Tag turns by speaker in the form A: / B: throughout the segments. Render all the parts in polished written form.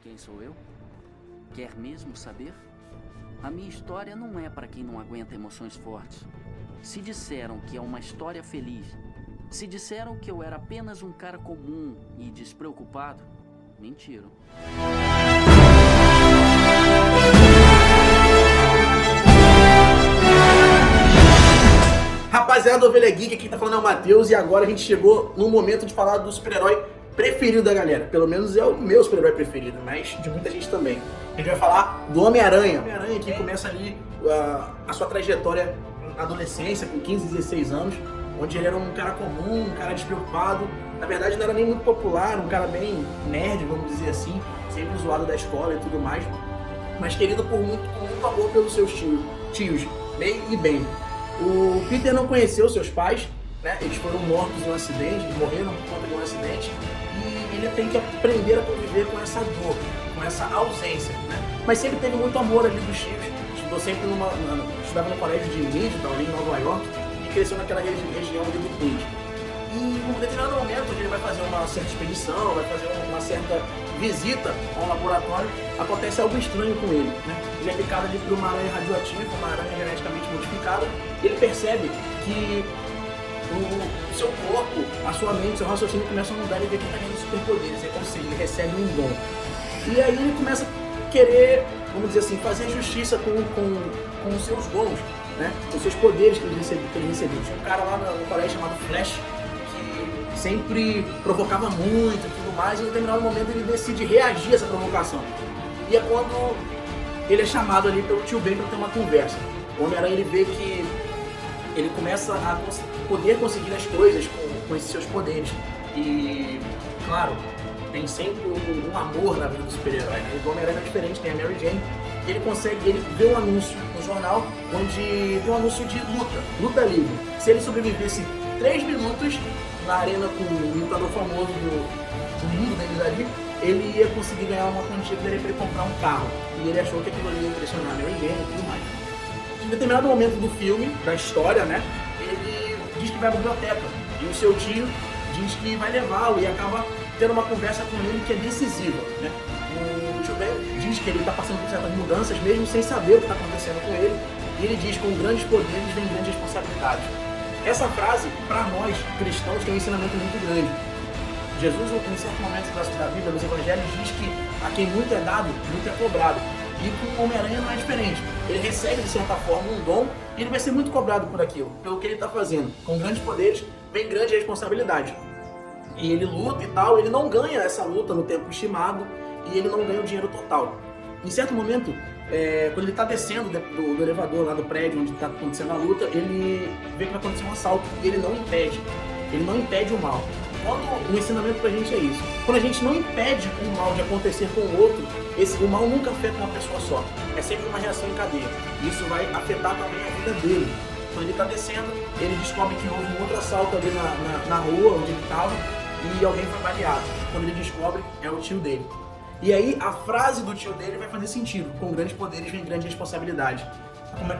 A: quem sou eu? Quer mesmo saber? A minha história não é para quem não aguenta emoções fortes. Se disseram que é uma história feliz, se disseram que eu era apenas um cara comum e despreocupado, mentiram.
B: Rapaziada do Ovelha Geek, aqui tá falando é o Matheus, e agora a gente chegou no momento de falar do super-herói preferido da galera. Pelo menos é o meu super-herói preferido, mas de muita gente também. A gente vai falar do Homem-Aranha. Homem-Aranha que começa ali a sua trajetória na adolescência, com 15, 16 anos, onde ele era um cara comum, um cara despreocupado. Na verdade não era nem muito popular, um cara bem nerd, vamos dizer assim, sempre zoado da escola e tudo mais, mas querido com muito amor pelos seus tios, May e Ben. O Peter não conheceu seus pais, né? Eles foram mortos em um acidente, morreram por conta de um acidente, e ele tem que aprender a conviver com essa dor, com essa ausência, né? Mas sempre teve muito amor ali dos tios, estudou sempre estudava no colégio de Midtown, ali em Nova York, e cresceu naquela região ali do Queens. E em um determinado momento ele vai fazer uma certa expedição, vai fazer uma certa visita ao laboratório, acontece algo estranho com ele, né? Ele é picado ali por uma aranha radioativa, uma aranha geneticamente modificada, e ele percebe que o seu corpo, a sua mente, seu raciocínio começam a mudar e vê que está ganhando superpoderes, é como se ele recebe um dom. E aí ele começa a querer, vamos dizer assim, fazer justiça com os seus dons, né? Os seus poderes que ele recebeu. Tinha um cara lá no colégio chamado Flash, que sempre provocava muito e tudo mais, e em um determinado momento ele decide reagir a essa provocação. E é quando ele é chamado ali pelo tio Ben para ter uma conversa. O Homem-Aranha ele vê que ele começa a poder conseguir as coisas com esses seus poderes. E, claro, tem sempre um amor na vida do super-herói, né? O Homem-Aranha é diferente, tem a Mary Jane. Ele vê um anúncio no jornal onde tem um anúncio de luta livre. Se ele sobrevivesse 3 minutos na arena com um lutador famoso do mundo deles ali, ele ia conseguir ganhar uma quantia que daria para ele comprar um carro. E ele achou que aquilo ali ia impressionar a Mary Jane e tudo mais. Em determinado momento do filme, da história, né, ele diz que vai à biblioteca. E o seu tio diz que vai levá-lo e acaba tendo uma conversa com ele que é decisiva, né? O tio Ben diz que ele está passando por certas mudanças, mesmo sem saber o que está acontecendo com ele. E ele diz que com grandes poderes vem grandes responsabilidades. Essa frase, para nós cristãos, tem um ensinamento muito grande. Jesus, em certo momento da Bíblia, nos Evangelhos, diz que a quem muito é dado, muito é cobrado. E com o Homem-Aranha não é diferente. Ele recebe, de certa forma, um dom e ele vai ser muito cobrado por aquilo, pelo que ele está fazendo. Com grandes poderes, vem grande responsabilidade. E ele luta e tal, ele não ganha essa luta no tempo estimado e ele não ganha o dinheiro total. Em certo momento, quando ele está descendo do elevador lá do prédio onde está acontecendo a luta, ele vê que vai acontecer um assalto e ele não impede. Ele não impede o mal. O ensinamento pra gente é isso. Quando a gente não impede o mal de acontecer com o outro, o mal nunca afeta uma pessoa só. É sempre uma reação em cadeia. Isso vai afetar também a vida dele. Quando ele está descendo, ele descobre que houve um outro assalto ali na rua onde ele estava e alguém foi baleado. Quando ele descobre, é o tio dele. E aí a frase do tio dele vai fazer sentido. Com grandes poderes vem grande responsabilidade.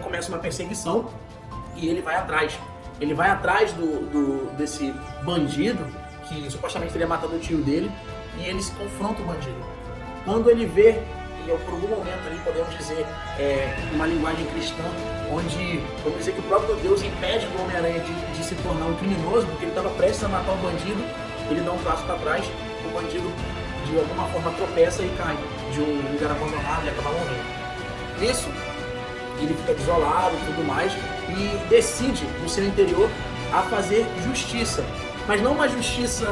B: Começa uma perseguição e ele vai atrás. Ele vai atrás desse bandido que supostamente teria matado o tio dele, e ele se confronta o bandido. Quando ele vê, e por algum momento ali podemos dizer, uma linguagem cristã, onde vamos dizer que o próprio Deus impede o Homem-Aranha de se tornar um criminoso, porque ele estava prestes a matar o bandido, ele dá um passo para trás, o bandido de alguma forma tropeça e cai de um lugar abandonado e acaba morrendo. Nisso, ele fica desolado e tudo mais, e decide no seu interior a fazer justiça. Mas não uma justiça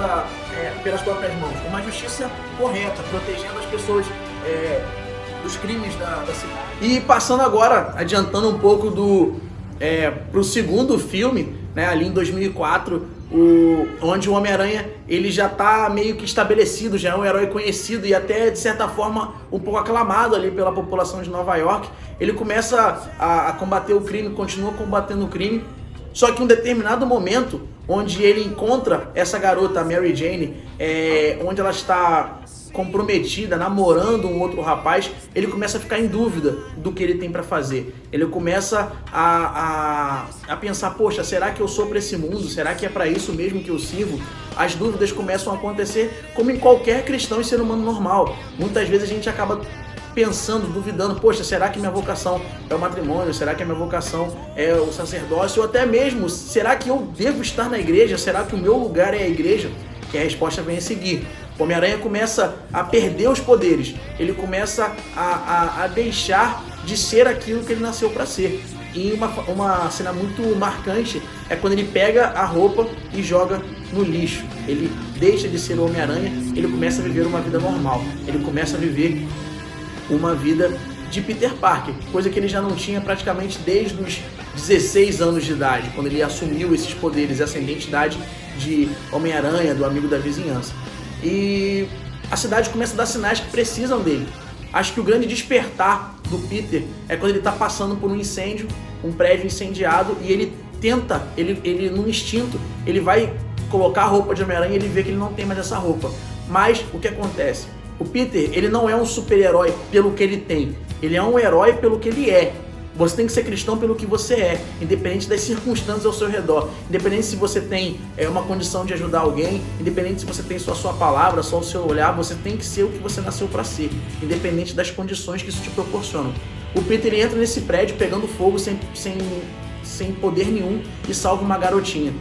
B: pelas próprias mãos, uma justiça correta, protegendo as pessoas dos crimes da cidade. E passando agora, adiantando um pouco pro segundo filme, né, ali em 2004, onde o Homem-Aranha ele já está meio que estabelecido, já é um herói conhecido e até de certa forma um pouco aclamado ali pela população de Nova York. Ele começa a combater o crime, continua combatendo o crime, só que em um determinado momento, onde ele encontra essa garota, a Mary Jane, onde ela está comprometida, namorando um outro rapaz, ele começa a ficar em dúvida do que ele tem para fazer. Ele começa a pensar, poxa, será que eu sou para esse mundo? Será que é para isso mesmo que eu sirvo? As dúvidas começam a acontecer como em qualquer cristão e ser humano normal. Muitas vezes a gente acaba pensando, duvidando, poxa, será que minha vocação é o matrimônio? Será que a minha vocação é o sacerdócio? Ou até mesmo, será que eu devo estar na igreja? Será que o meu lugar é a igreja? Que a resposta vem a seguir. O Homem-Aranha começa a perder os poderes. Ele começa a deixar de ser aquilo que ele nasceu para ser. E uma cena muito marcante é quando ele pega a roupa e joga no lixo. Ele deixa de ser o Homem-Aranha, ele começa a viver uma vida normal. Ele começa a viver uma vida de Peter Parker, coisa que ele já não tinha praticamente desde os 16 anos de idade, quando ele assumiu esses poderes, essa identidade de Homem-Aranha, do amigo da vizinhança. E a cidade começa a dar sinais que precisam dele. Acho que o grande despertar do Peter é quando ele está passando por um incêndio, um prédio incendiado, e ele tenta, ele no instinto, ele vai colocar a roupa de Homem-Aranha e ele vê que ele não tem mais essa roupa. Mas o que acontece? O Peter, ele não é um super-herói pelo que ele tem, ele é um herói pelo que ele é. Você tem que ser cristão pelo que você é, independente das circunstâncias ao seu redor, independente se você tem uma condição de ajudar alguém, independente se você tem só a sua palavra, só o seu olhar, você tem que ser o que você nasceu para ser, independente das condições que isso te proporciona. O Peter, ele entra nesse prédio pegando fogo sem poder nenhum e salva uma garotinha.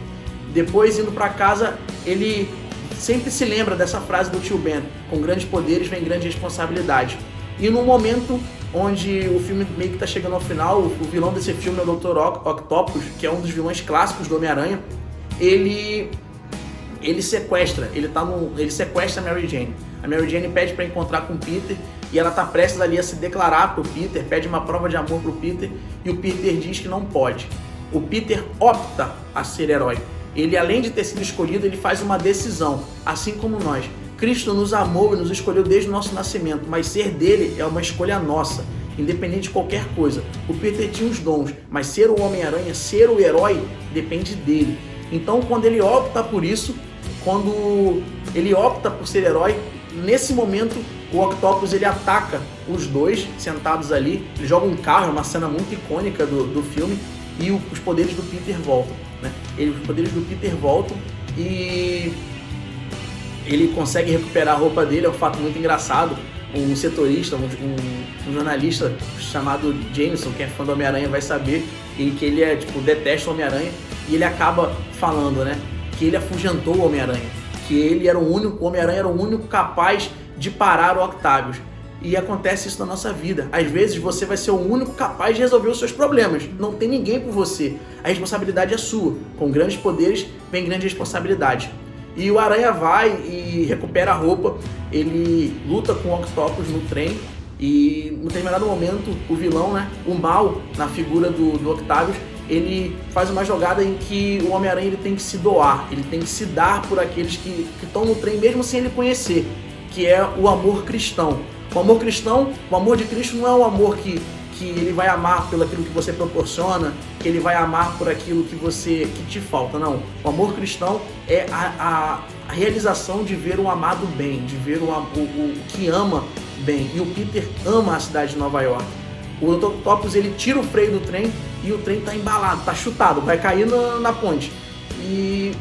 B: Depois, indo para casa, ele sempre se lembra dessa frase do tio Ben: com grandes poderes vem grande responsabilidade. E no momento onde o filme meio que tá chegando ao final, o vilão desse filme é o Dr. Octopus, que é um dos vilões clássicos do Homem-Aranha. Ele sequestra, ele sequestra a Mary Jane. A Mary Jane pede para encontrar com o Peter e ela tá prestes ali a se declarar pro Peter, pede uma prova de amor pro Peter e o Peter diz que não pode. O Peter opta a ser herói. Ele, além de ter sido escolhido, ele faz uma decisão, assim como nós. Cristo nos amou e nos escolheu desde o nosso nascimento, mas ser dele é uma escolha nossa, independente de qualquer coisa. O Peter tinha os dons, mas ser o Homem-Aranha, ser o herói, depende dele. Então, quando ele opta por isso, quando ele opta por ser herói, nesse momento o Octopus ele ataca os dois sentados ali, ele joga um carro, é uma cena muito icônica do filme, e os poderes do Peter voltam, né? Os poderes do Peter voltam e ele consegue recuperar a roupa dele. É um fato muito engraçado. Um setorista, um jornalista chamado Jameson, que é fã do Homem-Aranha, vai saber, e que ele detesta o Homem-Aranha, e ele acaba falando, né, que ele afugentou o Homem-Aranha, que ele era o Homem-Aranha era o único capaz de parar o Octavius. E acontece isso na nossa vida. Às vezes você vai ser o único capaz de resolver os seus problemas. Não tem ninguém por você. A responsabilidade é sua. Com grandes poderes vem grande responsabilidade. E o Aranha vai e recupera a roupa, ele luta com o Octopus no trem e, em determinado momento, o vilão, né, o mal, na figura do Octavius, ele faz uma jogada em que o Homem-Aranha ele tem que se doar, ele tem que se dar por aqueles que estão no trem, mesmo sem ele conhecer, que é o amor cristão. O amor cristão, o amor de Cristo não é um amor que ele vai amar pelo aquilo que você proporciona, que ele vai amar por aquilo que te falta, não. O amor cristão é a realização de ver o amado bem, de ver o que ama bem. E o Peter ama a cidade de Nova York. O Dr. Octopus, ele tira o freio do trem e o trem tá embalado, tá chutado, vai cair na ponte. E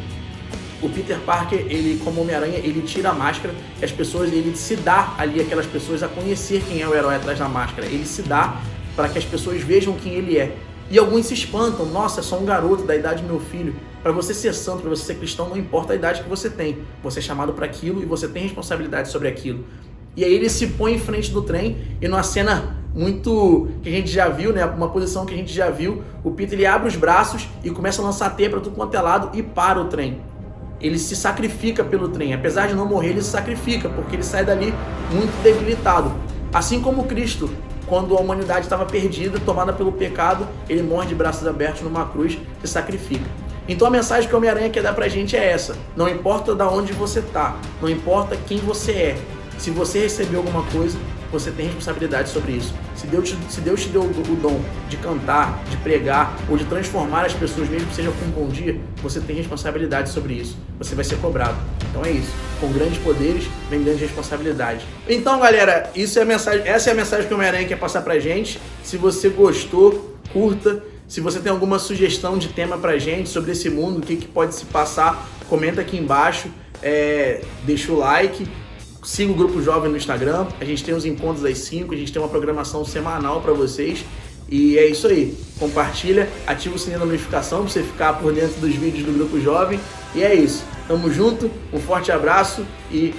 B: o Peter Parker, ele, como Homem-Aranha, ele tira a máscara e as pessoas, ele se dá ali aquelas pessoas a conhecer quem é o herói atrás da máscara. Ele se dá para que as pessoas vejam quem ele é. E alguns se espantam: nossa, é só um garoto da idade do meu filho. Para você ser santo, para você ser cristão, não importa a idade que você tem. Você é chamado para aquilo e você tem responsabilidade sobre aquilo. E aí ele se põe em frente do trem e numa cena muito que a gente já viu, né, uma posição que a gente já viu, o Peter ele abre os braços e começa a lançar teia para tudo quanto é lado e para o trem. Ele se sacrifica pelo trem. Apesar de não morrer, ele se sacrifica, porque ele sai dali muito debilitado. Assim como Cristo, quando a humanidade estava perdida, tomada pelo pecado, ele morre de braços abertos numa cruz, se sacrifica. Então a mensagem que o Homem-Aranha quer dar pra gente é essa: não importa de onde você tá, não importa quem você é, Se você recebeu alguma coisa, você tem responsabilidade sobre isso. Se Deus te deu o dom de cantar, de pregar ou de transformar as pessoas, mesmo que seja com um bom dia, você tem responsabilidade sobre isso. Você vai ser cobrado. Então é isso. Com grandes poderes, vem grandes responsabilidades. Então, galera, essa é a mensagem que o Homem-Aranha quer passar pra gente. Se você gostou, curta. Se você tem alguma sugestão de tema pra gente sobre esse mundo, o que pode se passar, comenta aqui embaixo. Deixa o like. Siga o Grupo Jovem no Instagram, a gente tem os encontros às 5, a gente tem uma programação semanal para vocês. E é isso aí, compartilha, ativa o sininho da notificação para você ficar por dentro dos vídeos do Grupo Jovem. E é isso, tamo junto, um forte abraço e